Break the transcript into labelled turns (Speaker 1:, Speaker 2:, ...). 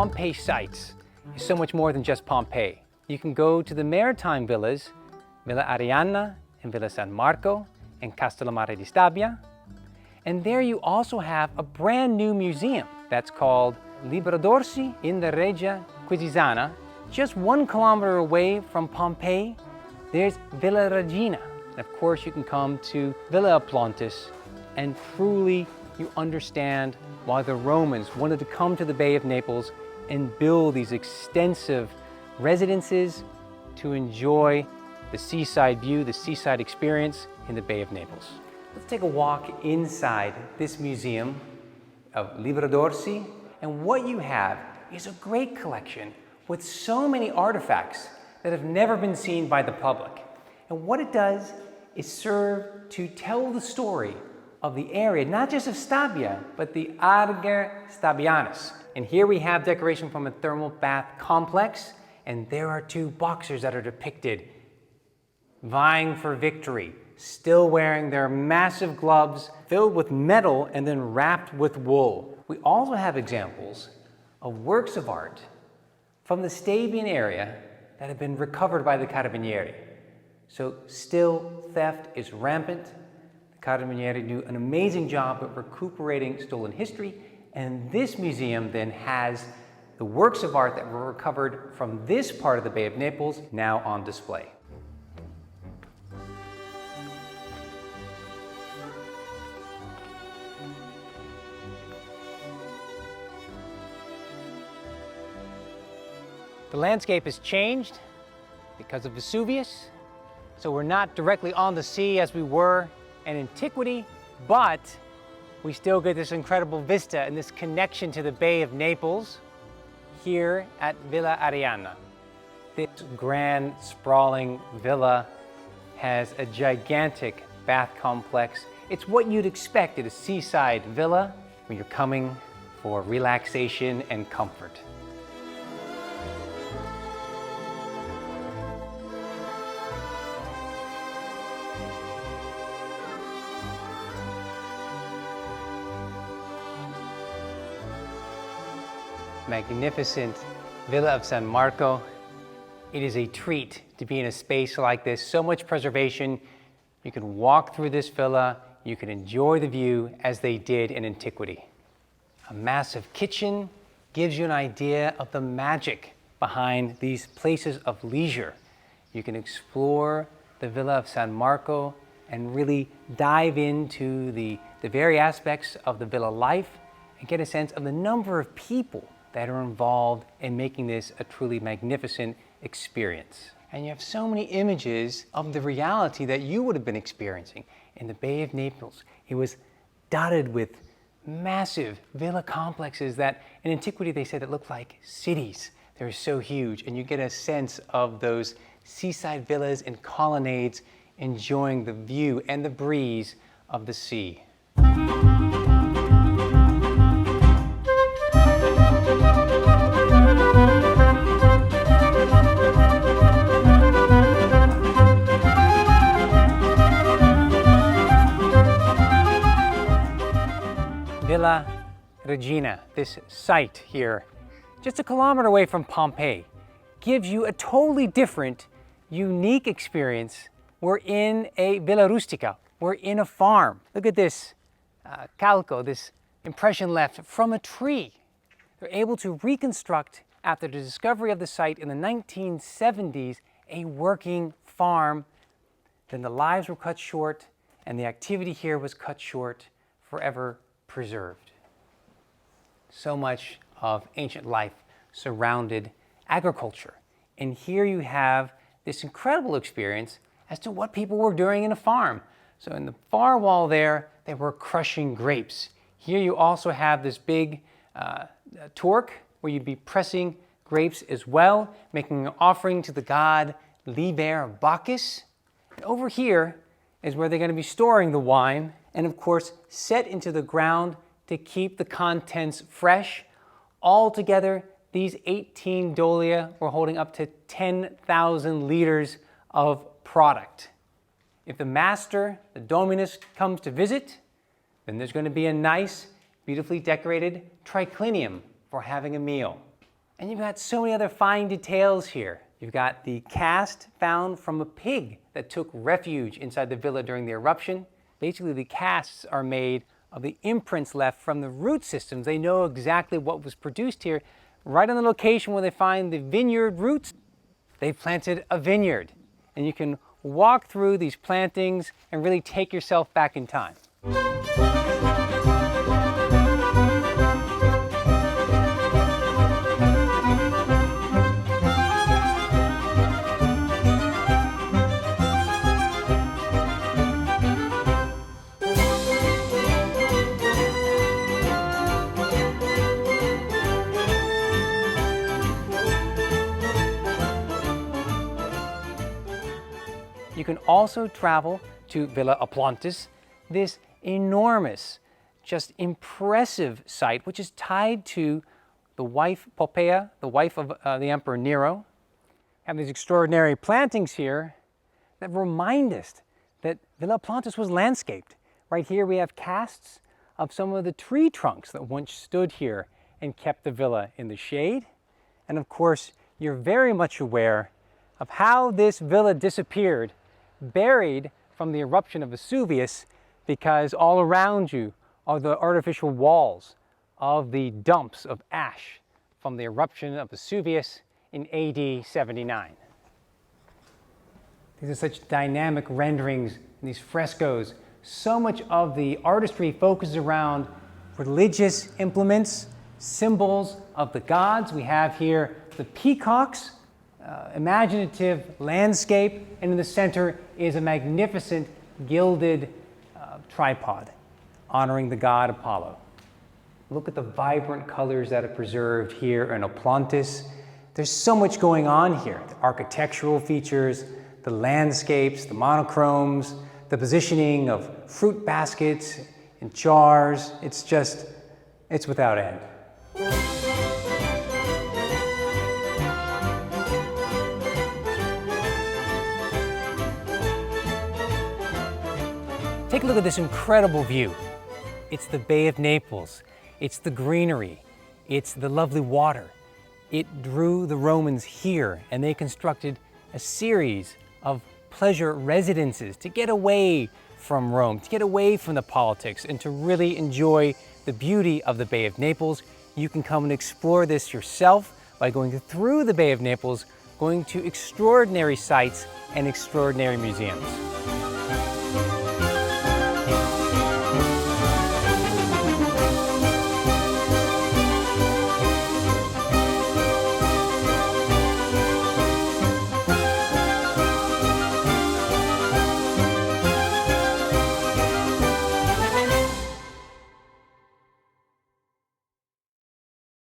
Speaker 1: Pompeii sites is so much more than just Pompeii. You can go to the maritime villas, Villa Arianna and Villa San Marco and Castellammare di Stabia. And there you also have a brand new museum that's called Libero D'Orsi in the Reggia Quisisana. Just 1 kilometer away from Pompeii, there's Villa Regina. And of course, you can come to Villa Oplontis, and truly you understand why the Romans wanted to come to the Bay of Naples and build these extensive residences to enjoy the seaside view, the seaside experience in the Bay of Naples. Let's take a walk inside this museum of Libero D'Orsi, and what you have is a great collection with so many artifacts that have never been seen by the public. And what it does is serve to tell the story of the area, not just of Stabia, but the Ager Stabianus. And here we have decoration from a thermal bath complex, and there are 2 boxers that are depicted vying for victory, still wearing their massive gloves filled with metal and then wrapped with wool. We also have examples of works of art from the Stabian area that have been recovered by the Carabinieri. So still theft is rampant. The Carabinieri do an amazing job of recuperating stolen history, and this museum then has the works of art that were recovered from this part of the Bay of Naples now on display. The landscape has changed because of Vesuvius, so we're not directly on the sea as we were in antiquity, but we still get this incredible vista and this connection to the Bay of Naples here at Villa Arianna. This grand, sprawling villa has a gigantic bath complex. It's what you'd expect at a seaside villa when you're coming for relaxation and comfort. Magnificent Villa of San Marco. It is a treat to be in a space like this. So much preservation. You can walk through this villa, you can enjoy the view as they did in antiquity. A massive kitchen gives you an idea of the magic behind these places of leisure. You can explore the Villa of San Marco and really dive into the very aspects of the villa life and get a sense of the number of people that are involved in making this a truly magnificent experience. And you have so many images of the reality that you would have been experiencing in the Bay of Naples. It was dotted with massive villa complexes that in antiquity they said that looked like cities. They're so huge, and you get a sense of those seaside villas and colonnades enjoying the view and the breeze of the sea. Villa Regina, this site here, just a kilometer away from Pompeii, gives you a totally different, unique experience. We're in a Villa Rustica. We're in a farm. Look at this calco, this impression left from a tree. They're able to reconstruct, after the discovery of the site in the 1970s, a working farm. Then the lives were cut short, and the activity here was cut short, forever preserved. So much of ancient life surrounded agriculture. And here you have this incredible experience as to what people were doing in a farm. So in the far wall there, they were crushing grapes. Here you also have this big torque where you'd be pressing grapes as well, making an offering to the god Liber Bacchus. And over here is where they're going to be storing the wine, and of course set into the ground to keep the contents fresh. Altogether, these 18 dolia were holding up to 10,000 liters of product. If the master, the dominus, comes to visit, then there's going to be a nice, beautifully decorated triclinium for having a meal. And you've got so many other fine details here. You've got the cast found from a pig that took refuge inside the villa during the eruption. Basically, the casts are made of the imprints left from the root systems. They know exactly what was produced here. Right on the location where they find the vineyard roots, they planted a vineyard. And you can walk through these plantings and really take yourself back in time. You can also travel to Villa Oplontis, this enormous, just impressive site, which is tied to the wife Poppaea, the wife of the Emperor Nero. Have these extraordinary plantings here that remind us that Villa Oplontis was landscaped. Right here we have casts of some of the tree trunks that once stood here and kept the villa in the shade. And of course, you're very much aware of how this villa disappeared, buried from the eruption of Vesuvius, because all around you are the artificial walls of the dumps of ash from the eruption of Vesuvius in AD 79. These are such dynamic renderings in these frescoes. So much of the artistry focuses around religious implements, symbols of the gods. We have here the peacocks, imaginative landscape, and in the center is a magnificent gilded tripod honoring the god Apollo. Look at the vibrant colors that are preserved here in Oplontis. There's so much going on here. The architectural features, the landscapes, the monochromes, the positioning of fruit baskets and jars. It's without end. Take a look at this incredible view. It's the Bay of Naples. It's the greenery. It's the lovely water. It drew the Romans here, and they constructed a series of pleasure residences to get away from Rome, to get away from the politics, and to really enjoy the beauty of the Bay of Naples. You can come and explore this yourself by going through the Bay of Naples, going to extraordinary sites and extraordinary museums.